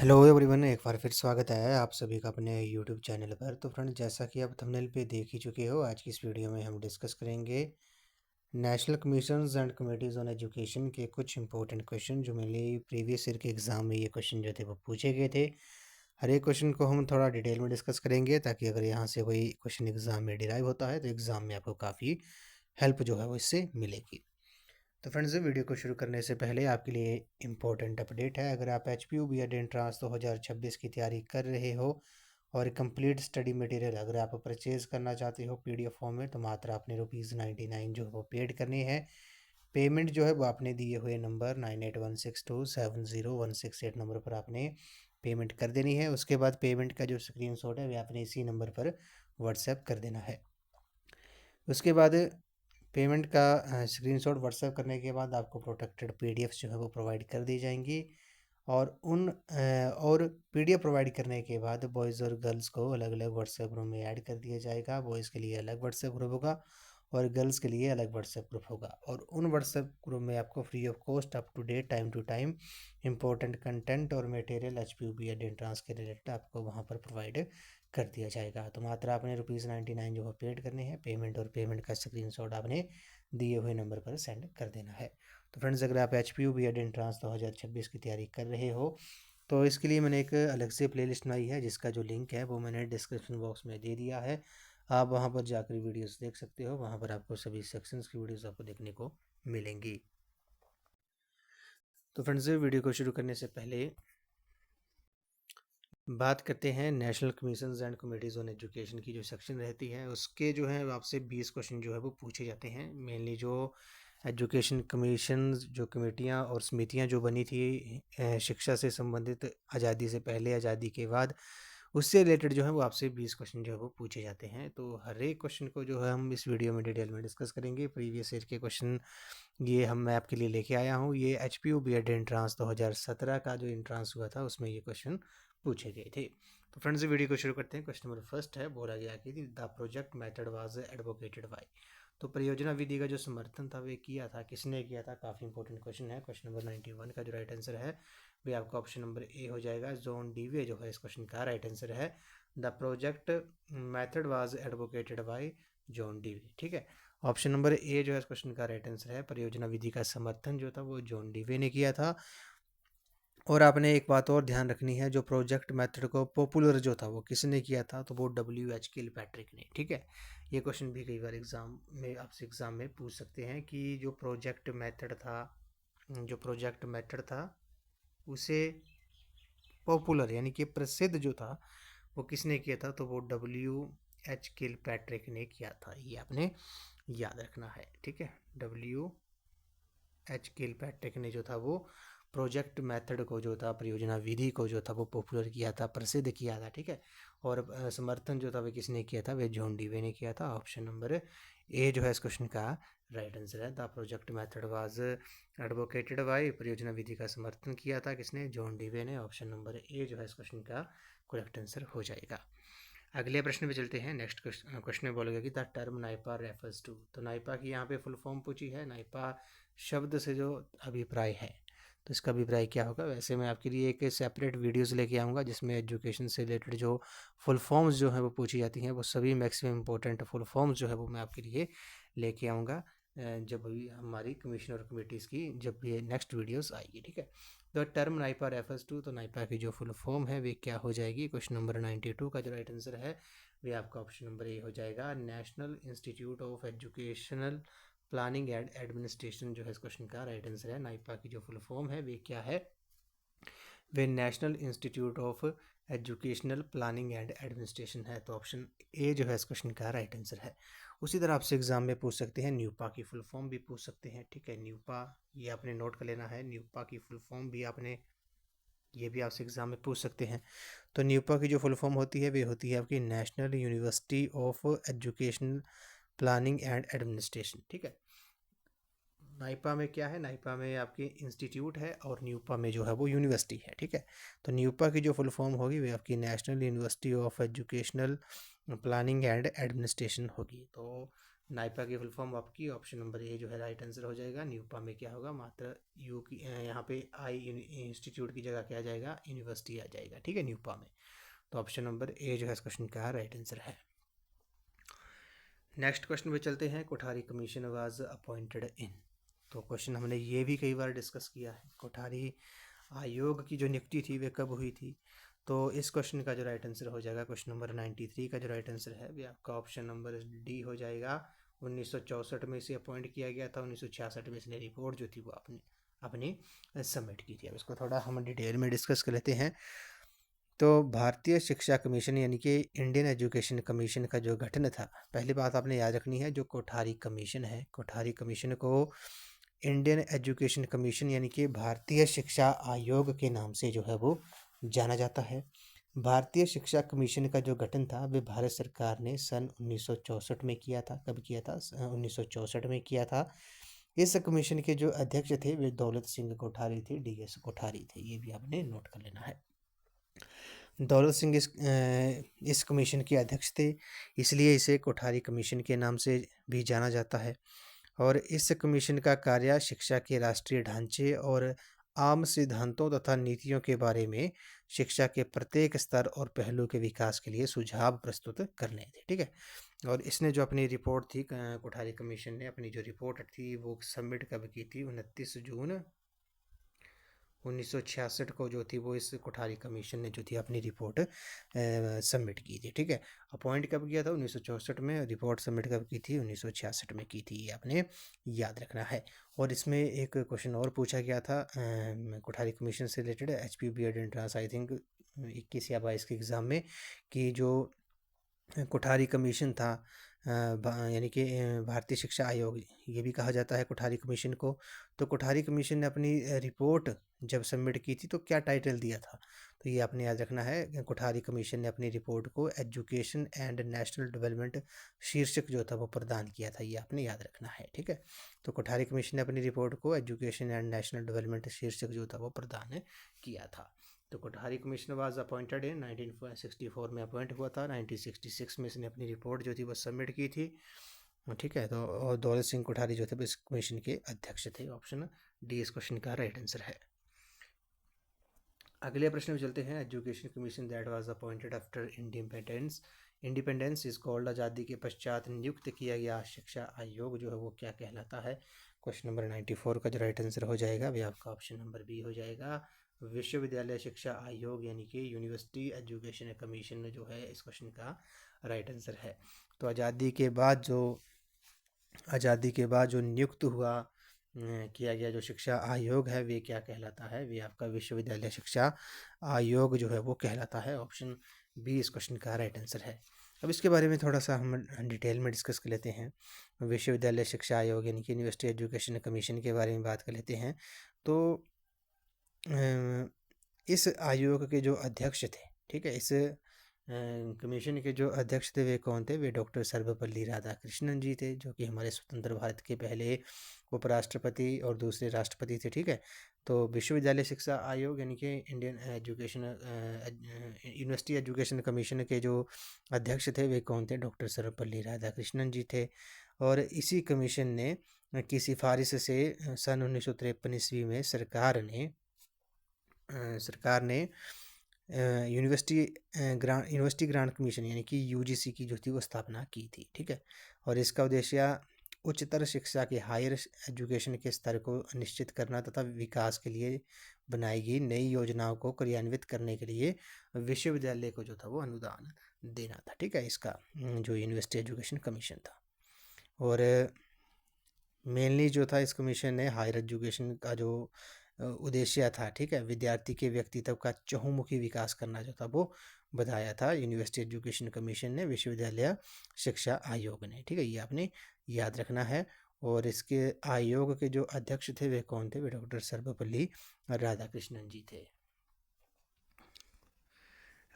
Hello everyone, एक बार फिर स्वागत है आप सभी का अपने यूट्यूब चैनल पर। तो फ्रेंड, जैसा कि आप थंबनेल पे देख ही चुके हो, आज की इस वीडियो में हम डिस्कस करेंगे national commissions and committees on education के कुछ इंपॉर्टेंट क्वेश्चन जो मेनली प्रीवियस ईयर के एग्ज़ाम में ये क्वेश्चन जो थे वो पूछे गए थे। हर एक क्वेश्चन को हम थोड़ा डिटेल में डिस्कस करेंगे ताकि अगर यहाँ से कोई क्वेश्चन एग्ज़ाम में डिराइव होता है तो एग्ज़ाम में आपको काफ़ी हेल्प जो है वो इससे मिलेगी। तो फ्रेंड्स, वीडियो को शुरू करने से पहले आपके लिए इम्पोर्टेंट अपडेट है। अगर आप H P U B Ed entrance 2026 की तैयारी कर रहे हो और कंप्लीट स्टडी मटेरियल अगर आप परचेज़ करना चाहते हो पीडीएफ फॉर्म में, तो मात्र आपने ₹99 जो है वो पेड करनी है। पेमेंट जो है वो आपने दिए हुए नंबर 9816270168 नंबर पर आपने पेमेंट कर देनी है। उसके बाद पेमेंट का जो स्क्रीनशॉट है वह आपने इसी नंबर पर व्हाट्सएप कर देना है। उसके बाद पेमेंट का स्क्रीनशॉट व्हाट्सएप करने के बाद आपको प्रोटेक्टेड पीडीएफ जो है वो प्रोवाइड कर दी जाएंगी। और पीडीएफ प्रोवाइड करने के बाद बॉयज़ और गर्ल्स को अलग अलग व्हाट्सएप ग्रुप में ऐड कर दिया जाएगा। बॉयज़ के लिए अलग व्हाट्सएप ग्रुप होगा और गर्ल्स के लिए अलग व्हाट्सएप ग्रुप होगा। और उन व्हाट्सएप ग्रुप में आपको free of cost up to date time to time important content और material H P U B Ed entrance के रिलेटेड आपको वहाँ पर प्रोवाइड कर दिया जाएगा। तो मात्र आपने ₹99 जो है पेड करने हैं। पेमेंट और पेमेंट का स्क्रीनशॉट आपने दिए हुए नंबर पर सेंड कर देना है। तो फ्रेंड्स, अगर आप H P U B Ed entrance 2026 की तैयारी कर रहे हो तो इसके लिए मैंने एक अलग से प्लेलिस्ट बनाई है जिसका जो लिंक है वो मैंने डिस्क्रिप्शन बॉक्स में दे दिया है। आप वहां पर जाकर वीडियोस देख सकते हो। वहां पर आपको सभी सेक्शंस की वीडियोस आपको देखने को मिलेंगी। तो फ्रेंड्स, वीडियो को शुरू करने से पहले बात करते हैं national commissions and committees on education की जो सेक्शन रहती है उसके जो है आपसे 20 क्वेश्चन जो है वो पूछे जाते हैं। मेनली जो एजुकेशन कमीशन जो कमेटियां और समितियां जो बनी थी शिक्षा से संबंधित, आज़ादी से पहले आज़ादी के बाद, उससे रिलेटेड जो है वो आपसे 20 क्वेश्चन जो है वो पूछे जाते हैं। तो हर एक क्वेश्चन को जो है हम इस वीडियो में डिटेल में डिस्कस करेंगे। प्रीवियस ईयर के क्वेश्चन ये मैं आपके लिए लेके आया हूँ। ये H P U B Ed entrance 2017 का जो एंट्रांस हुआ था उसमें ये क्वेश्चन पूछे गए थे। तो फ्रेंड्स, वीडियो को शुरू करते हैं। क्वेश्चन नंबर फर्स्ट है, बोला गया कि the project method was advocated by. तो परियोजना विधि का जो समर्थन था वे किया था, किसने किया था? काफ़ी इंपॉर्टेंट क्वेश्चन है। क्वेश्चन नंबर 91 का जो राइट आंसर है वे आपका ऑप्शन नंबर ए हो जाएगा। जॉन डीवे जो है इस क्वेश्चन का राइट आंसर है। The project method was advocated by John Dewey. ठीक है, ऑप्शन नंबर ए जो है इस क्वेश्चन का राइट आंसर है। परियोजना विधि का समर्थन जो था वो जॉन डीवे ने किया था। और आपने एक बात और ध्यान रखनी है, जो प्रोजेक्ट मेथड को पॉपुलर जो था वो किसने किया था? तो वो WH किलपैट्रिक ने। ठीक है, ये क्वेश्चन भी कई बार एग्जाम में आपसे एग्जाम में पूछ सकते हैं कि जो प्रोजेक्ट मेथड था उसे पॉपुलर यानी कि प्रसिद्ध जो था वो किसने किया था? तो वो WH किलपैट्रिक ने किया था। ये आपने याद रखना है। ठीक है, WH किलपैट्रिक ने जो था वो प्रोजेक्ट मेथड को जो था, परियोजना विधि को जो था वो पॉपुलर किया था, प्रसिद्ध किया था। ठीक है, और समर्थन जो था वह किसने किया था? वह जॉन डीवे ने किया था। ऑप्शन नंबर ए जो है इस क्वेश्चन का राइट आंसर है। The project method was advocated by, परियोजना विधि का समर्थन किया था किसने? जॉन डीवे ने। ऑप्शन नंबर ए जो है इस क्वेश्चन का करेक्ट आंसर हो जाएगा। अगले प्रश्न पे चलते हैं। नेक्स्ट क्वेश्चन में बोलेगा कि द टर्म नाइपा रेफर्स टू। तो नाइपा की यहाँ पे फुल फॉर्म पूछी है। नाइपा शब्द से जो अभिप्राय है, तो इसका अभिप्राय क्या होगा? वैसे मैं आपके लिए एक सेपरेट वीडियोस लेके आऊँगा जिसमें एजुकेशन से रिलेटेड जो फुल फॉर्म्स जो हैं वो पूछी जाती हैं, वो सभी मैक्सिमम इंपॉर्टेंट फुल फॉर्म्स जो है वो मैं आपके लिए लेके आऊँगा जब भी हमारी कमीशन और कमेटीज़ की जब भी नेक्स्ट वीडियोस आएगी। ठीक है, द टर्म नाइपा रेफर्स टू, तो नाइपा की जो फुल फॉर्म है वे क्या हो जाएगी? क्वेश्चन नंबर 92 का जो राइट आंसर है वे आपका ऑप्शन नंबर ए हो जाएगा। National Institute of Educational Planning and administration जो है इस क्वेश्चन का राइट आंसर है। नाइपा की जो फुल फॉर्म है वे क्या है? वे National Institute of Educational Planning and Administration है। तो ऑप्शन ए जो है इस क्वेश्चन का राइट आंसर है। उसी तरह आपसे एग्जाम में पूछ सकते हैं, न्यूपा की फुल फॉर्म भी पूछ सकते हैं। ठीक है, न्यूपा ये आपने नोट कर लेना है। न्यूपा की फुल फॉर्म भी आपने, ये भी आपसे एग्जाम में पूछ सकते हैं। तो न्यूपा की जो फुल फॉर्म होती है वे होती है आपकी national university of Educational Planning and administration. ठीक है, नाइपा में क्या है? नाइपा में आपकी इंस्टीट्यूट है और न्यूपा में जो है वो यूनिवर्सिटी है। ठीक है, तो न्यूपा की जो फुल फॉर्म होगी वो आपकी national university of Educational Planning and administration होगी। तो नाइपा की फुल फॉर्म आपकी ऑप्शन नंबर ए जो है राइट आंसर हो जाएगा। न्यूपा में क्या होगा, मात्र यू की यहाँ पे आई इंस्टीट्यूट की जगह क्या आ जाएगा, यूनिवर्सिटी आ जाएगा, ठीक है, न्यूपा में। तो ऑप्शन नंबर ए जो है इस क्वेश्चन का राइट आंसर है। नेक्स्ट क्वेश्चन पे चलते हैं। Kothari commission was appointed in. तो क्वेश्चन हमने ये भी कई बार डिस्कस किया है, कोठारी आयोग की जो नियुक्ति थी वे कब हुई थी। तो इस क्वेश्चन का जो राइट आंसर हो जाएगा, क्वेश्चन नंबर 93 का जो राइट आंसर है वो आपका ऑप्शन नंबर डी हो जाएगा। 1964 में इसे अपॉइंट किया गया था। 1966 में इसने रिपोर्ट जो थी वो अपनी सबमिट की थी। अब इसको थोड़ा हम डिटेल में डिस्कस कर लेते हैं। तो भारतीय शिक्षा कमीशन यानी कि इंडियन एजुकेशन कमीशन का जो गठन था, पहली बात आपने याद रखनी है, जो कोठारी कमीशन है, कोठारी कमीशन को इंडियन एजुकेशन कमीशन यानी कि भारतीय शिक्षा आयोग के नाम से जो है वो जाना जाता है। भारतीय शिक्षा कमीशन का जो गठन था वह भारत सरकार ने सन 1964 में किया था। कब किया था, 1964 में किया था। इस कमीशन के जो अध्यक्ष थे वे दौलत सिंह कोठारी थे, DS कोठारी थे, ये भी आपने नोट कर लेना है। दौलत सिंह इस कमीशन के अध्यक्ष थे, इसलिए इसे कोठारी कमीशन के नाम से भी जाना जाता है। और इस कमीशन का कार्य शिक्षा के राष्ट्रीय ढांचे और आम सिद्धांतों तथा नीतियों के बारे में शिक्षा के प्रत्येक स्तर और पहलू के विकास के लिए सुझाव प्रस्तुत करने थे, ठीक है। और इसने जो अपनी रिपोर्ट थी, कोठारी कमीशन ने अपनी जो रिपोर्ट थी वो सबमिट कब की थी, 29 जून 1966 को जो थी वो इस कोठारी कमीशन ने जो थी अपनी रिपोर्ट सबमिट की थी, ठीक है। अपॉइंट कब किया था, 1964 में। रिपोर्ट सबमिट कब की थी, 1966 में की थी, ये आपने याद रखना है। और इसमें एक क्वेश्चन और पूछा गया था कोठारी कमीशन से related, HPB entrance I think 21 या 22 के एग्ज़ाम में, कि जो कोठारी कमीशन था, यानी कि भारतीय शिक्षा आयोग ये भी कहा जाता है कोठारी कमीशन को। तो कोठारी कमीशन ने अपनी रिपोर्ट जब सबमिट की थी तो क्या टाइटल दिया था, तो ये आपने याद रखना है। कोठारी कमीशन ने अपनी रिपोर्ट को एजुकेशन एंड नेशनल डेवलपमेंट शीर्षक जो था वो प्रदान किया था, ये आपने याद रखना है, ठीक है। तो कोठारी कमीशन ने अपनी रिपोर्ट को एजुकेशन एंड नेशनल डेवलपमेंट शीर्षक जो था वो प्रदान किया था। तो Kothari commission was appointed in 1964 में अपॉइंट हुआ था। 1966 में इसने अपनी रिपोर्ट जो थी वो सबमिट की थी, ठीक है। तो और दौलत सिंह कोठारी जो थे इस कमीशन के अध्यक्ष थे। ऑप्शन डी इस क्वेश्चन का राइट आंसर है। अगले प्रश्न में चलते हैं। Education commission that was appointed after independence is called. आज़ादी के पश्चात नियुक्त किया गया शिक्षा आयोग जो है वो क्या कहलाता है। क्वेश्चन नंबर 94 का जो राइट आंसर हो जाएगा वह आपका ऑप्शन नंबर बी हो जाएगा। विश्वविद्यालय शिक्षा आयोग यानी कि यूनिवर्सिटी एजुकेशन कमीशन जो है इस क्वेश्चन का राइट आंसर है। तो आज़ादी के बाद जो नियुक्त हुआ किया गया जो शिक्षा आयोग है वे क्या कहलाता है, वे आपका विश्वविद्यालय शिक्षा आयोग जो है वो कहलाता है। ऑप्शन बी इस क्वेश्चन का राइट आंसर है। अब इसके बारे में थोड़ा सा हम डिटेल में डिस्कस कर लेते हैं। विश्वविद्यालय शिक्षा आयोग यानी कि यूनिवर्सिटी एजुकेशन कमीशन के बारे में बात कर लेते हैं। तो इस आयोग के जो अध्यक्ष थे, ठीक है, इस कमीशन के जो अध्यक्ष थे वे कौन थे, वे डॉक्टर सर्वपल्ली राधाकृष्णन जी थे, जो कि हमारे स्वतंत्र भारत के पहले उपराष्ट्रपति और दूसरे राष्ट्रपति थे, ठीक है। तो विश्वविद्यालय शिक्षा आयोग यानी कि इंडियन यूनिवर्सिटी एजुकेशन कमीशन के जो अध्यक्ष थे वे कौन थे, डॉक्टर सर्वपल्ली राधाकृष्णन जी थे। और इसी कमीशन ने की सिफारिश से सन 1953 ईस्वी में सरकार ने यूनिवर्सिटी ग्रांट कमीशन यानी कि UGC की जो थी वो स्थापना की थी, ठीक है। और इसका उद्देश्य उच्चतर शिक्षा के हायर एजुकेशन के स्तर को निश्चित करना तथा विकास के लिए बनाई गई नई योजनाओं को क्रियान्वित करने के लिए विश्वविद्यालय को जो था वो अनुदान देना था, ठीक है, इसका जो यूनिवर्सिटी एजुकेशन कमीशन था। और मेनली जो था इस कमीशन ने हायर एजुकेशन का जो उद्देश्य था, ठीक है, विद्यार्थी के व्यक्तित्व का चहुमुखी विकास करना जो था वो बताया था यूनिवर्सिटी एजुकेशन कमीशन ने, विश्वविद्यालय शिक्षा आयोग ने, ठीक है, ये आपने याद रखना है। और इसके आयोग के जो अध्यक्ष थे वे कौन थे, वे डॉक्टर सर्वपल्ली राधाकृष्णन जी थे।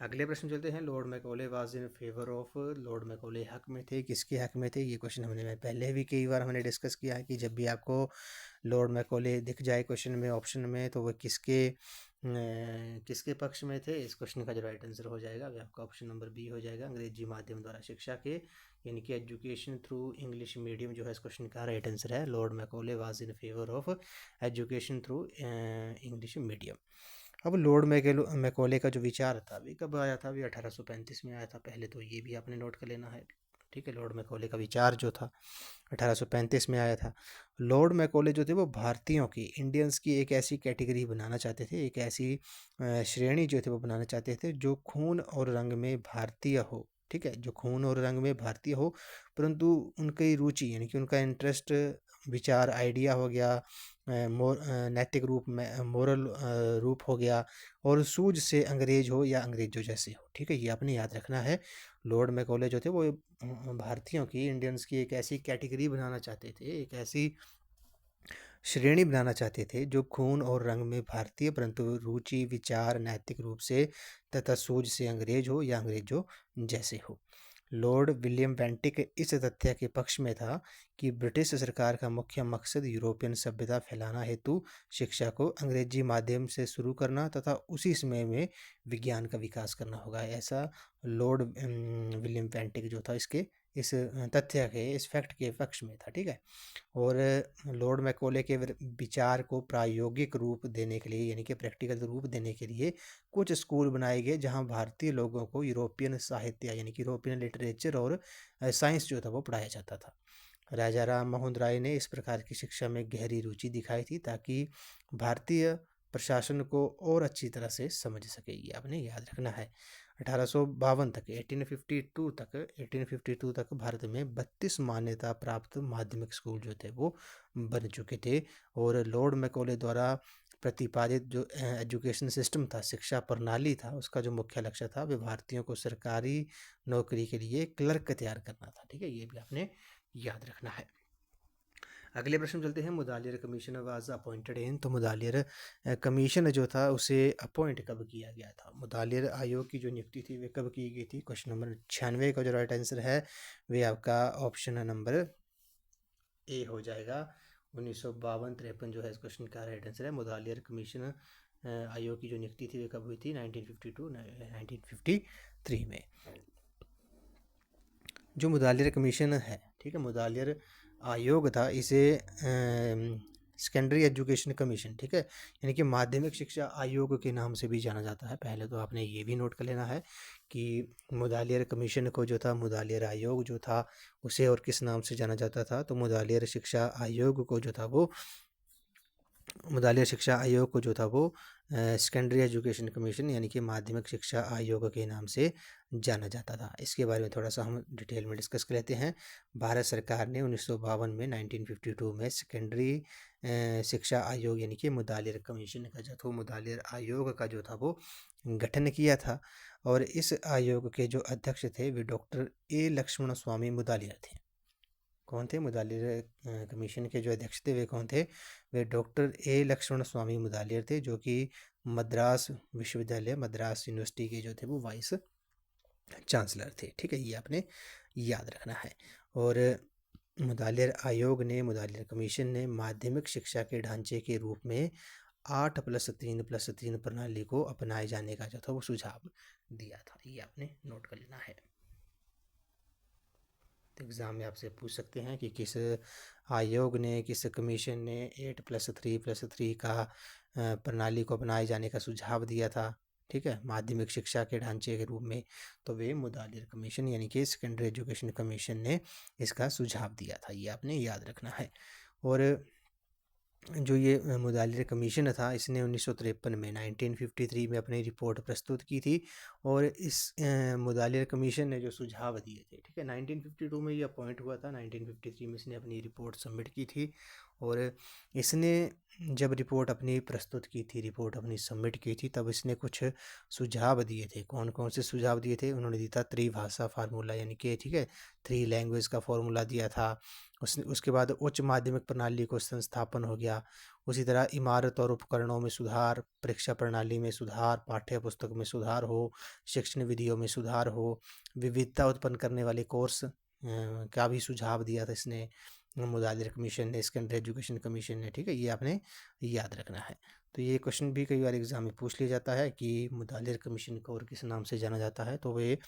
अगले प्रश्न चलते हैं। Lord Macaulay was in favour of. Lord Macaulay हक में थे, किसके हक में थे, ये क्वेश्चन हमने पहले भी कई बार हमने डिस्कस किया है कि जब भी आपको लॉर्ड मैकॉले दिख जाए क्वेश्चन में ऑप्शन में तो वह किसके किसके पक्ष में थे? इस क्वेश्चन का जो राइट आंसर हो जाएगा वह आपका ऑप्शन नंबर बी हो जाएगा, अंग्रेजी माध्यम द्वारा शिक्षा के, यानी कि एजुकेशन थ्रू इंग्लिश मीडियम जो है इस क्वेश्चन का राइट आंसर है। Lord Macaulay was in favour of education through English medium. अब लॉर्ड मैकॉले का जो विचार था अभी कब आया था? अभी 1835 में आया था। पहले तो ये भी आपने नोट कर लेना है, ठीक है। लॉर्ड मैकॉले का विचार जो था 1835 में आया था। लॉर्ड मैकॉले जो थे वो भारतीयों की, इंडियंस की एक ऐसी कैटेगरी बनाना चाहते थे, एक ऐसी श्रेणी जो थे वो बनाना चाहते थे जो खून और रंग में भारतीय हो, ठीक है, जो खून और रंग में भारतीय हो, परंतु उनकी रुचि यानी कि उनका इंटरेस्ट, विचार, आइडिया हो गया, नैतिक रूप में मोरल रूप हो गया, और सूझ से अंग्रेज हो या अंग्रेजों जैसे हो, ठीक है, ये आपने याद रखना है। लॉर्ड मैकॉले जो थे वो भारतीयों की, इंडियंस की एक ऐसी कैटेगरी बनाना चाहते थे, एक ऐसी श्रेणी बनाना चाहते थे जो खून और रंग में भारतीय परंतु रुचि, विचार, नैतिक रूप से तथा सूझ से अंग्रेज हो या अंग्रेजों जैसे हो। लॉर्ड विलियम बेंटिक इस तथ्य के पक्ष में था कि ब्रिटिश सरकार का मुख्य मकसद यूरोपियन सभ्यता फैलाना हेतु शिक्षा को अंग्रेजी माध्यम से शुरू करना तथा उसी समय में विज्ञान का विकास करना होगा। ऐसा लॉर्ड विलियम बेंटिक जो था इसके इस तथ्य के, इस फैक्ट के पक्ष में था, ठीक है। और लॉर्ड मैकॉले के विचार को प्रायोगिक रूप देने के लिए, यानी कि प्रैक्टिकल रूप देने के लिए कुछ स्कूल बनाए गए जहां भारतीय लोगों को यूरोपियन साहित्य यानी कि यूरोपियन लिटरेचर और साइंस जो था वो पढ़ाया जाता था। राजा राम मोहन राय ने इस प्रकार की शिक्षा में गहरी रुचि दिखाई थी ताकि भारतीय प्रशासन को और अच्छी तरह से समझ सके, ये आपने याद रखना है। 1852 तक 1852 तक भारत में 32 मान्यता प्राप्त माध्यमिक स्कूल जो थे वो बन चुके थे। और लॉर्ड मैकॉले द्वारा प्रतिपादित जो एजुकेशन सिस्टम था, शिक्षा प्रणाली था, उसका जो मुख्य लक्ष्य था वह भारतीयों को सरकारी नौकरी के लिए क्लर्क तैयार करना था, ठीक है, ये भी आपने याद रखना है। अगले प्रश्न चलते हैं। Mudaliar commission was appointed in, तो मुदालियर कमीशन जो था उसे अपॉइंट कब किया गया था? मुदालियर आयोग की जो नियुक्ति थी वे कब की गई थी? क्वेश्चन नंबर 96 का जो राइट आंसर है वे आपका ऑप्शन नंबर ए हो जाएगा। 1952-53 जो है इस क्वेश्चन का राइट आंसर है। मुदालियर कमीशन आयोग की जो नियुक्ति थी वे कब हुई थी? 1952-1953 में। जो मुदालियर कमीशन है, ठीक है, मुदालियर आयोग था, इसे सेकेंडरी एजुकेशन कमीशन, ठीक है, यानी कि माध्यमिक शिक्षा आयोग के नाम से भी जाना जाता है। पहले तो आपने ये भी नोट कर लेना है कि मुदालियर कमीशन को जो था, मुदालियर आयोग जो था उसे और किस नाम से जाना जाता था? तो मुदालियर शिक्षा आयोग को जो था वो, मुदालियर शिक्षा आयोग को जो था वो सेकेंडरी एजुकेशन कमीशन यानी कि माध्यमिक शिक्षा आयोग के नाम से जाना जाता था। इसके बारे में थोड़ा सा हम डिटेल में डिस्कस कर लेते हैं। भारत सरकार ने 1952 में 1952 में सेकेंडरी शिक्षा आयोग यानी कि मुदालियर कमीशन का जो था, मुदालियर आयोग का जो था वो गठन किया था। और इस आयोग के जो अध्यक्ष थे वे डॉक्टर ए लक्ष्मण स्वामी मुदालियर थे। कौन थे? मुदालियर कमीशन के जो अध्यक्ष थे वे कौन थे? वे डॉक्टर ए लक्ष्मण स्वामी मुदालियर थे, जो कि मद्रास विश्वविद्यालय, मद्रास यूनिवर्सिटी के जो थे वो वाइस चांसलर थे, ठीक है, ये आपने याद रखना है। और मुदालियर आयोग ने, मुदालियर कमीशन ने माध्यमिक शिक्षा के ढांचे के रूप में 8+3+3 प्रणाली को अपनाए जाने का जो था वो सुझाव दिया था, ये आपने नोट कर लेना है। एग्ज़ाम में आपसे पूछ सकते हैं कि किस आयोग ने, किस कमीशन ने 8+3+3 का प्रणाली को अपनाए जाने का सुझाव दिया था, ठीक है, माध्यमिक शिक्षा के ढांचे के रूप में? तो वे मुदालियर कमीशन यानी कि सेकेंडरी एजुकेशन कमीशन ने इसका सुझाव दिया था, ये आपने याद रखना है। और जो ये मुदालियर कमीशन था इसने 1953 में 1953 में अपनी रिपोर्ट प्रस्तुत की थी। और इस मुदालियर कमीशन ने जो सुझाव दिए थे, ठीक है, 1952 में ये अपॉइंट हुआ था, 1953 में इसने अपनी रिपोर्ट सबमिट की थी। और इसने जब रिपोर्ट अपनी प्रस्तुत की थी, रिपोर्ट अपनी सबमिट की थी, तब इसने कुछ सुझाव दिए थे। कौन कौन से सुझाव दिए थे? उन्होंने दिया था त्रिभाषा फार्मूला यानी कि, ठीक है, 3 लैंग्वेज का फार्मूला दिया था। उसके बाद उच्च माध्यमिक प्रणाली को संस्थापन हो गया। उसी तरह इमारत और उपकरणों में सुधार, परीक्षा प्रणाली में सुधार, पाठ्य पुस्तक में सुधार हो, शिक्षण विधियों में सुधार हो, विविधता उत्पन्न करने वाले कोर्स का भी सुझाव दिया था इसने, मुदालियर कमीशन ने, सेकेंडरी एजुकेशन कमीशन ने, ठीक है, ये आपने याद रखना है। तो ये क्वेश्चन भी कई बार एग्जाम में पूछ लिया जाता है कि मुदालिर कमीशन को और किस नाम से जाना जाता है, तो वे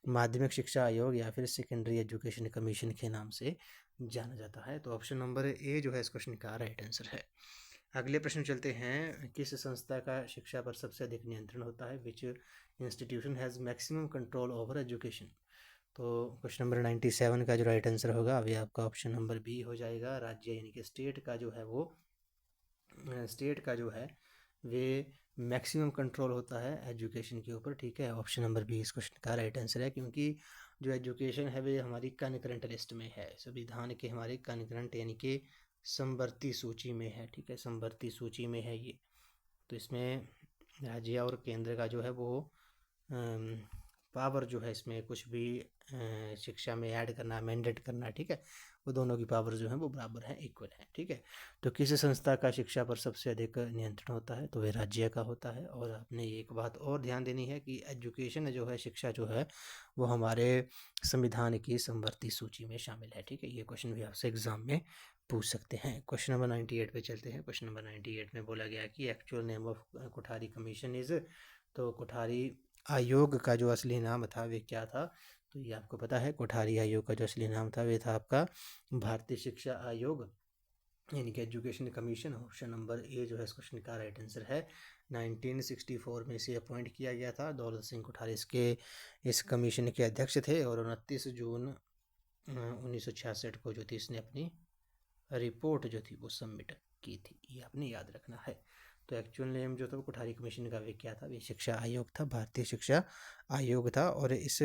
माध्यमिक शिक्षा आयोग या फिर सेकेंडरी एजुकेशन कमीशन के नाम से जाना जाता है। तो ऑप्शन नंबर ए जो है इस क्वेश्चन का राइट आंसर है। अगले प्रश्न चलते हैं, किस संस्था का शिक्षा पर सबसे अधिक नियंत्रण होता है, विच institution has maximum control over education. तो क्वेश्चन नंबर 97 का जो राइट आंसर होगा अभी आपका ऑप्शन नंबर बी हो जाएगा। राज्य यानी कि स्टेट का जो है वो वे मैक्सिमम कंट्रोल होता है एजुकेशन के ऊपर, ठीक है। ऑप्शन नंबर बी इस क्वेश्चन का राइट आंसर है, क्योंकि जो एजुकेशन है वे हमारी कनकरेंट लिस्ट में है, संविधान के हमारे कनकरेंट यानी कि समवर्ती सूची में है, ठीक है, समवर्ती सूची में है ये। तो इसमें राज्य और केंद्र का जो है वो पावर जो है, इसमें कुछ भी शिक्षा में ऐड करना, मैंडेट करना, ठीक है, वो दोनों की पावर जो है वो बराबर है, इक्वल है, ठीक है। तो किस संस्था का शिक्षा पर सबसे अधिक नियंत्रण होता है, तो वह राज्य का होता है। और आपने एक बात और ध्यान देनी है कि एजुकेशन जो है, शिक्षा जो है वो हमारे संविधान की समवर्ती सूची में शामिल है, ठीक है। ये क्वेश्चन भी आपसे एग्जाम में पूछ सकते हैं। क्वेश्चन नंबर 98 पे चलते हैं। क्वेश्चन नंबर 98 में बोला गया कि actual name of Kothari commission is, तो कोठारी आयोग का जो असली नाम था वे क्या था, तो ये आपको पता है। कोठारी आयोग का जो असली नाम था वे था आपका भारतीय शिक्षा आयोग यानी कि education commission. Option number A जो है इस क्वेश्चन का राइट आंसर है। 1964 में इसे अपॉइंट किया गया था। दौलत सिंह कोठारी इस कमीशन के अध्यक्ष थे और 29 जून 1966 को जो थी इसने अपनी रिपोर्ट जो थी वो सबमिट की थी, ये आपने याद रखना है। तो एक्चुअल नेम जो था वो कोठारी कमीशन का वे क्या था, वे शिक्षा आयोग था, भारतीय शिक्षा आयोग था। और इस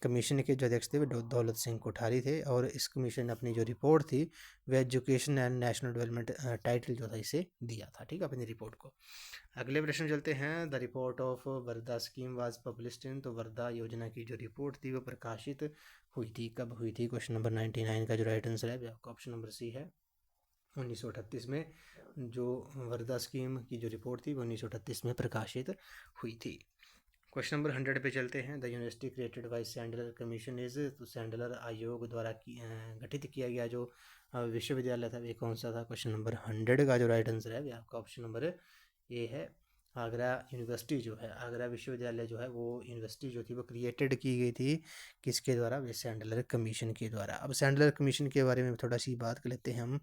कमीशन के जो अध्यक्ष थे वे दौलत सिंह कोठारी थे। और इस कमीशन ने अपनी जो रिपोर्ट थी वह education and national development title जो था इसे दिया था, ठीक है, अपनी रिपोर्ट को। अगले प्रश्न चलते हैं। The report of Wardha scheme was published in, तो वर्धा योजना की जो रिपोर्ट थी वो प्रकाशित हुई थी, कब हुई थी। क्वेश्चन नंबर 99 का जो राइट आंसर है आपका ऑप्शन नंबर सी है। 1938 में जो वर्धा स्कीम की जो रिपोर्ट थी वो 1938 में प्रकाशित हुई थी। क्वेश्चन नंबर 100 पे चलते हैं। The university created by Sandler commission is, तो सैंडलर आयोग द्वारा गठित किया गया जो विश्वविद्यालय था वे कौन सा था। क्वेश्चन नंबर 100 का जो राइट आंसर है आपका ऑप्शन नंबर ए है। आगरा यूनिवर्सिटी जो है, आगरा विश्वविद्यालय जो है वो यूनिवर्सिटी जो थी वो क्रिएटेड की गई थी किसके द्वारा, वे सैंडलर कमीशन के द्वारा। अब सैंडलर कमीशन के बारे में थोड़ा सी बात कर लेते हैं हम।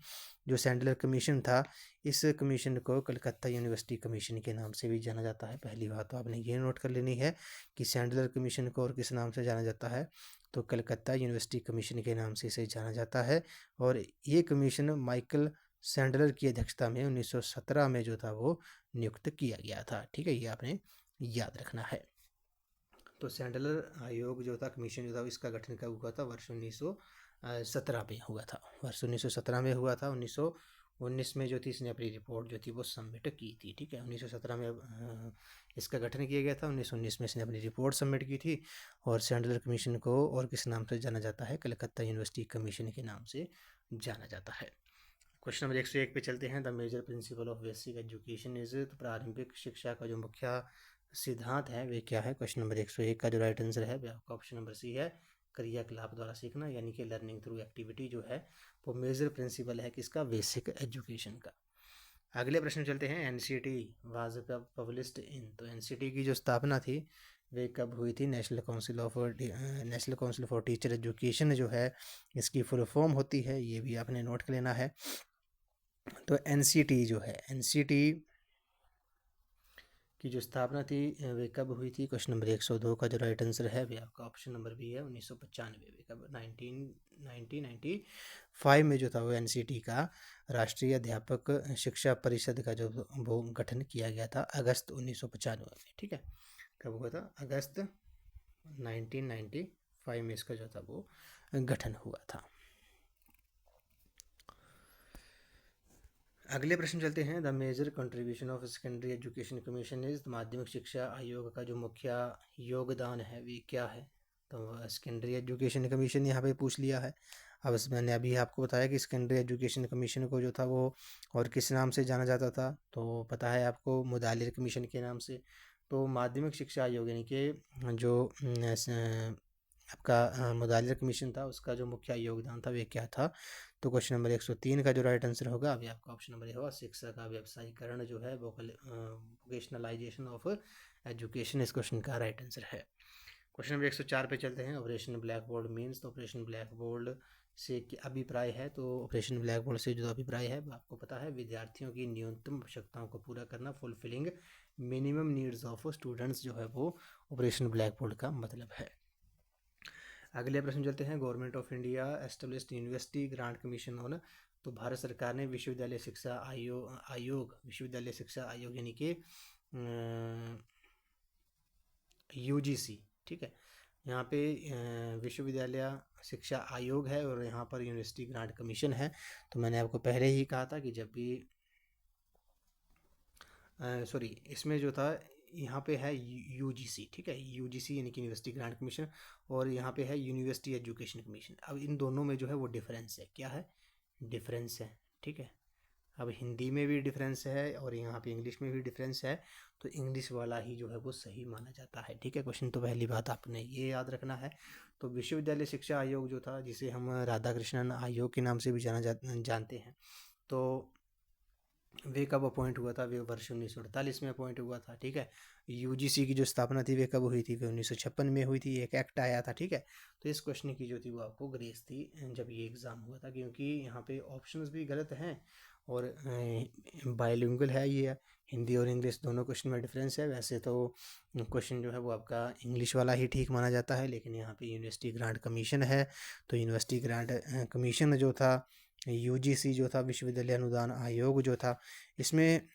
जो सैंडलर कमीशन था, इस कमीशन को कलकत्ता यूनिवर्सिटी कमीशन के नाम से भी जाना जाता है। पहली बात तो आपने ये नोट कर लेनी है कि सैंडलर कमीशन को और किस नाम से जाना जाता है, तो कलकत्ता यूनिवर्सिटी कमीशन के नाम से इसे जाना जाता है। और ये कमीशन माइकल सैंडलर की अध्यक्षता में 1917 में जो था वो नियुक्त किया गया था, ठीक है, ये आपने याद रखना है। तो सैंडलर आयोग जो था, कमीशन जो था, इसका गठन कब हुआ था, वर्ष 1917 में हुआ था, वर्ष 1917 में हुआ था। 1919 में जो थी इसने अपनी रिपोर्ट जो थी वो सबमिट की थी, ठीक है। 1917 में इसका गठन किया गया था, 1919 में इसने अपनी रिपोर्ट सबमिट की थी। और सैंडलर कमीशन को और किस नाम से जाना जाता है, कलकत्ता यूनिवर्सिटी कमीशन के नाम से जाना जाता है। क्वेश्चन नंबर 101 पे चलते हैं। The major principle of basic education is, तो प्रारंभिक शिक्षा का जो मुख्य सिद्धांत है वे क्या है। क्वेश्चन नंबर 101 का जो राइट आंसर है आपका ऑप्शन नंबर सी है, क्रियाकलाप द्वारा सीखना, यानी कि लर्निंग थ्रू एक्टिविटी जो है वो मेजर प्रिंसिपल है किसका, बेसिक एजुकेशन का। अगले प्रश्न चलते हैं। एनसीटी वाज पब्लिश्ड इन, तो एनसीटी की जो स्थापना थी वे कब हुई थी, national council for teacher education जो है इसकी फुल फॉर्म होती है, ये भी आपने नोट कर लेना है। तो एनसीटी जो है, एनसीटी की जो स्थापना थी वे कब हुई थी। क्वेश्चन नंबर 102 का जो राइट आंसर है वे आपका ऑप्शन नंबर बी है, 1995 में। कब, 1995 में जो था वो एनसीटी का राष्ट्रीय अध्यापक शिक्षा परिषद का जो वो गठन किया गया था अगस्त 1995 में, ठीक है। कब हुआ था, अगस्त 1995 में इसका जो था वो गठन हुआ था। अगले प्रश्न चलते हैं। The major contribution of secondary education commission is, माध्यमिक शिक्षा आयोग का जो मुख्य योगदान है वे क्या है। तो सेकेंडरी एजुकेशन कमीशन यहाँ पे पूछ लिया है। अब मैंने अभी आपको बताया कि सेकेंडरी एजुकेशन कमीशन को जो था वो और किस नाम से जाना जाता था, तो पता है आपको, मुदालिर कमीशन के नाम से। तो माध्यमिक शिक्षा आयोग यानी कि जो आपका मुदालिर कमीशन था उसका जो मुख्य योगदान था वे क्या था, तो क्वेश्चन नंबर 103 का जो राइट आंसर होगा अभी आपका ऑप्शन नंबर होगा शिक्षा का व्यवसायीकरण जो है वोकेशनलाइजेशन ऑफ एजुकेशन, इस क्वेश्चन का राइट आंसर है। क्वेश्चन नंबर 104 पे चलते हैं। ऑपरेशन ब्लैक बोर्ड मीन्स, तो ऑपरेशन ब्लैक बोर्ड से क्या अभिप्राय है? तो ऑपरेशन ब्लैक बोर्ड से जो अभिप्राय है आपको पता है, विद्यार्थियों की न्यूनतम आवश्यकताओं को पूरा करना, fulfilling minimum needs of students जो है वो ऑपरेशन ब्लैक बोर्ड का मतलब है। अगले प्रश्न चलते हैं। Government of India established university grant commission on, तो भारत सरकार ने विश्वविद्यालय शिक्षा आयोग विश्वविद्यालय शिक्षा आयोग यानी कि यूजीसी, ठीक है, यहाँ पे विश्वविद्यालय शिक्षा आयोग है और यहाँ पर यूनिवर्सिटी ग्रांट कमीशन है। तो मैंने आपको पहले ही कहा था कि जब भी सॉरी इसमें जो था यहाँ पे है यूजीसी, ठीक है, यूजीसी यानी कि यूनिवर्सिटी ग्रांट कमीशन, और यहाँ पे है यूनिवर्सिटी एजुकेशन कमीशन। अब इन दोनों में जो है वो डिफरेंस है, क्या है? डिफरेंस है, ठीक है। अब हिंदी में भी डिफरेंस है और यहाँ पे इंग्लिश में भी डिफरेंस है, तो इंग्लिश वाला ही जो है वो सही माना जाता है, ठीक है। क्वेश्चन तो पहली बात आपने ये याद रखना है। तो विश्वविद्यालय शिक्षा आयोग जो था, जिसे हम राधा कृष्णन आयोग के नाम से भी जानते हैं, तो वे कब अपॉइंट हुआ था? वे वर्ष 1948 में अपॉइंट हुआ था, ठीक है। यूजीसी की जो स्थापना थी वे कब हुई थी? वे 1956 में हुई थी, एक एक्ट आया था, ठीक है। तो इस क्वेश्चन की जो थी वो आपको ग्रेस थी जब ये एग्ज़ाम हुआ था, क्योंकि यहाँ पे ऑप्शंस भी गलत हैं और बाइलिंगुअल है ये, हिंदी और इंग्लिश दोनों क्वेश्चन में डिफरेंस है। वैसे तो क्वेश्चन जो है वो आपका इंग्लिश वाला ही ठीक माना जाता है, लेकिन यहाँ पे यूनिवर्सिटी ग्रांट कमीशन है, तो यूनिवर्सिटी ग्रांट कमीशन जो था, यूजीसी जो था, विश्वविद्यालय अनुदान आयोग जो था, इसमें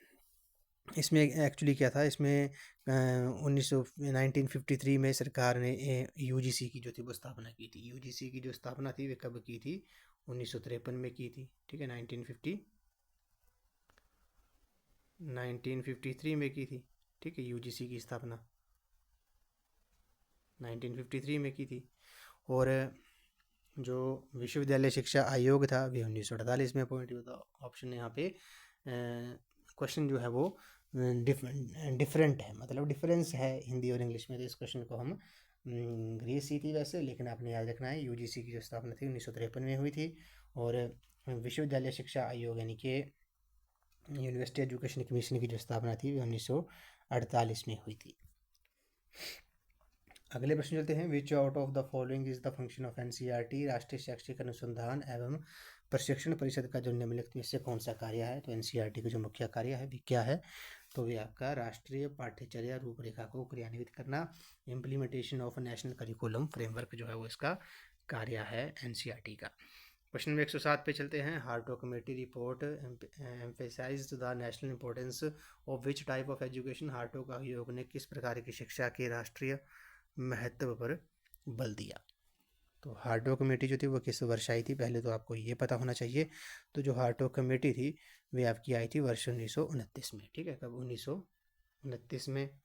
एक्चुअली क्या था, इसमें 1953 में सरकार ने यूजीसी की जो थी वो स्थापना की थी। यूजीसी की जो स्थापना थी वे कब की थी? 1953 में की थी, ठीक है। 1953 में की थी, ठीक है, यूजीसी की स्थापना 1953 में की थी। और जो विश्वविद्यालय शिक्षा आयोग था वे 1948 में अपॉइंट हुआ था। ऑप्शन यहाँ पे क्वेश्चन जो है वो डिफरेंट है, मतलब डिफरेंस है हिंदी और इंग्लिश में, तो इस क्वेश्चन को हम ग्रेस ही थी वैसे, लेकिन आपने याद रखना है यूजीसी की जो स्थापना थी 1953 में हुई थी, और विश्वविद्यालय शिक्षा आयोग यानी कि यूनिवर्सिटी एजुकेशन कमीशन की जो स्थापना थी वो 1948 में हुई थी। अगले प्रश्न चलते हैं। विच out of the following is the function of NCERT, राष्ट्रीय शैक्षिक अनुसंधान एवं प्रशिक्षण परिषद का जो निम्नलिखित में से कौन सा कार्य है? तो एनसीईआरटी का जो मुख्य कार्य है वो क्या है? तो वे आपका राष्ट्रीय पाठ्यचर्या रूपरेखा को क्रियान्वित करना, implementation of national curriculum framework जो है वो इसका कार्य है एनसीईआरटी का। क्वेश्चन नंबर 107 पे चलते हैं। Hartog committee report emphasised the national importance of which type of education, Hartog का आयोग ने किस प्रकार की शिक्षा के राष्ट्रीय महत्व पर बल दिया? तो हार्टो कमेटी जो थी वो किस वर्ष आई थी? पहले तो आपको ये पता होना चाहिए। तो जो हार्टो कमेटी थी वे आपकी आई थी वर्ष 1929 में, ठीक है। कब? 1929 में।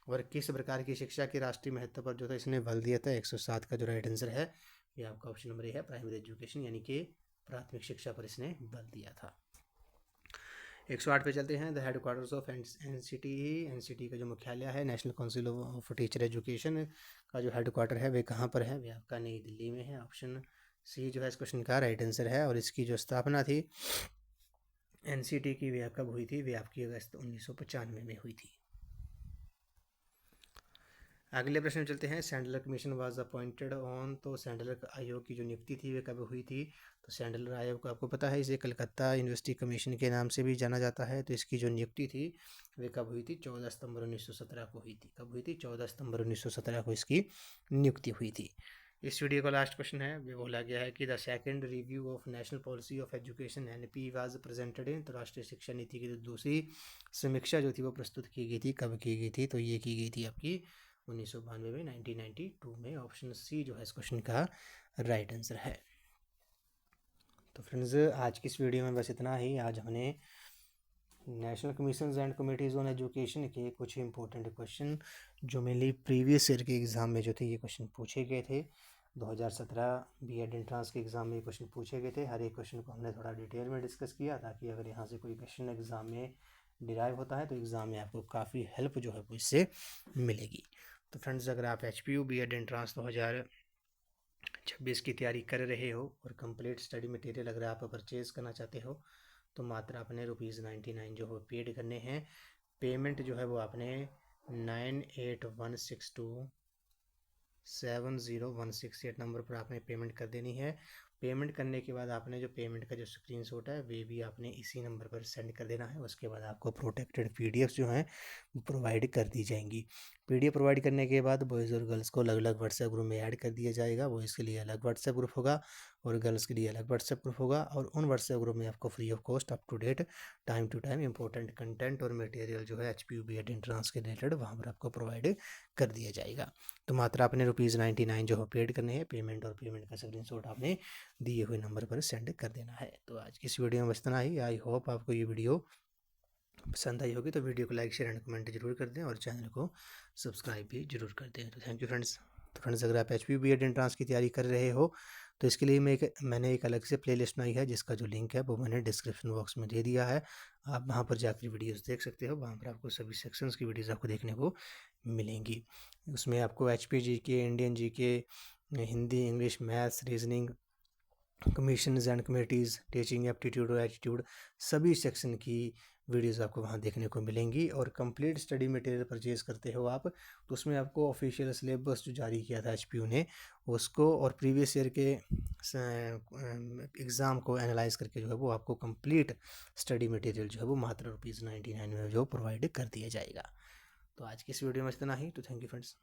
और किस प्रकार की शिक्षा के राष्ट्रीय महत्व पर जो था इसने बल दिया था? 107 का जो राइट आंसर है ये आपका ऑप्शन नंबर है, प्राइमरी एजुकेशन यानी कि प्राथमिक शिक्षा पर इसने बल दिया था। 108 पे चलते हैं। The head quarters of NCT का जो मुख्यालय है, national council of teacher education का जो हेड क्वार्टर है वे कहाँ पर है? वे आपका नई दिल्ली में है। ऑप्शन सी जो है इस क्वेश्चन का राइट आंसर है। और इसकी जो स्थापना थी एनसीटी की वे कब हुई थी? वे आपकी अगस्त 1995 में हुई थी। अगले प्रश्न में चलते हैं। Sandler commission was appointed on, तो सैंडलर आयोग की जो नियुक्ति थी वे कब हुई थी? तो सैंडलर आयोग को आपको पता है इसे कलकत्ता यूनिवर्सिटी कमीशन के नाम से भी जाना जाता है। तो इसकी जो नियुक्ति थी वे कब हुई थी? 14 सितंबर 1917 को हुई थी। कब हुई थी? 14 सितंबर 1917 को इसकी नियुक्ति हुई थी। इस वीडियो का लास्ट क्वेश्चन है, वे बोला गया है कि the second review of national policy of education NP was presented in, तो राष्ट्रीय शिक्षा नीति की जो दूसरी समीक्षा जो थी वो प्रस्तुत की गई थी। कब की गई थी? तो ये की गई थी आपकी 1992 में, 1992 में। ऑप्शन सी जो है इस क्वेश्चन का राइट आंसर है। तो फ्रेंड्स आज की इस वीडियो में बस इतना ही। आज हमने national commissions and committees on education के कुछ इंपॉर्टेंट क्वेश्चन जो मेनली प्रीवियस ईयर के एग्ज़ाम में जो थे ये क्वेश्चन पूछे गए थे। 2017 बीएड एंट्रांस के एग्ज़ाम में ये क्वेश्चन पूछे गए थे। हर एक क्वेश्चन को हमने थोड़ा डिटेल में डिस्कस किया, ताकि अगर यहाँ से कोई क्वेश्चन एग्ज़ाम में डिराइव होता है तो एग्ज़ाम में आपको काफ़ी हेल्प जो है वो इससे मिलेगी। तो फ्रेंड्स अगर आप HPU बीएड एंट्रांस 2023 2026 की तैयारी कर रहे हो और कंप्लीट स्टडी मटेरियल अगर आप परचेज़ करना चाहते हो तो मात्र आपने ₹99 जो है पेड करने हैं। पेमेंट जो है वो आपने 9816270168 नंबर पर आपने पेमेंट कर देनी है। पेमेंट करने के बाद आपने जो पेमेंट का जो स्क्रीनशॉट है वे भी आपने इसी नंबर पर सेंड कर देना है। उसके बाद आपको प्रोटेक्टेड पीडीएफ जो हैं प्रोवाइड कर दी जाएंगी। पीडीएफ प्रोवाइड करने के बाद बॉयज़ और गर्ल्स को अलग अलग व्हाट्सएप ग्रुप में ऐड कर दिया जाएगा। बॉयज़ के लिए अलग व्हाट्सएप ग्रुप होगा और गर्ल्स के लिए अलग व्हाट्सएप ग्रुप होगा, और उन व्हाट्सएप ग्रुप में आपको free of cost up to date time to time important content और मटेरियल जो है HPU BEd एंट्रेंस के रिलेटेड वहाँ पर आपको प्रोवाइड कर दिया जाएगा। तो मात्र आपने ₹99 जो है पेड करने हैं। पेमेंट और पेमेंट का स्क्रीनशॉट आपने दिए हुए नंबर पर सेंड कर देना है। तो आज की इस वीडियो में बस इतना ही। आई होप आपको ये वीडियो पसंद आई होगी। तो वीडियो को लाइक शेयर एंड कमेंट जरूर कर दें और चैनल को सब्सक्राइब भी जरूर कर दें। तो थैंक यू फ्रेंड्स। तो फ्रेंड्स, अगर आप HPU BEd एंट्रेंस की तैयारी कर रहे हो तो इसके लिए मैंने एक अलग से प्लेलिस्ट बनाई है जिसका जो लिंक है वो मैंने डिस्क्रिप्शन बॉक्स में दे दिया है। आप वहाँ पर जाकर वीडियोस देख सकते हो। वहाँ पर आपको सभी सेक्शंस की वीडियोस आपको देखने को मिलेंगी। उसमें आपको HP GK, Indian GK, Hindi, English, maths, reasoning, commissions and committees, teaching aptitude और एटीट्यूड, सभी सेक्शन की वीडियोस आपको वहाँ देखने को मिलेंगी। और कंप्लीट स्टडी मटेरियल परचेज़ करते हो आप तो उसमें आपको ऑफिशियल सिलेबस जो जारी किया था HPU ने उसको और प्रीवियस ईयर के एग्ज़ाम को एनालाइज करके जो है वो आपको कंप्लीट स्टडी मटेरियल जो है वो मात्र ₹99 में जो प्रोवाइड कर दिया जाएगा। तो आज की इस वीडियो में इतना ही। तो थैंक यू फ्रेंड्स।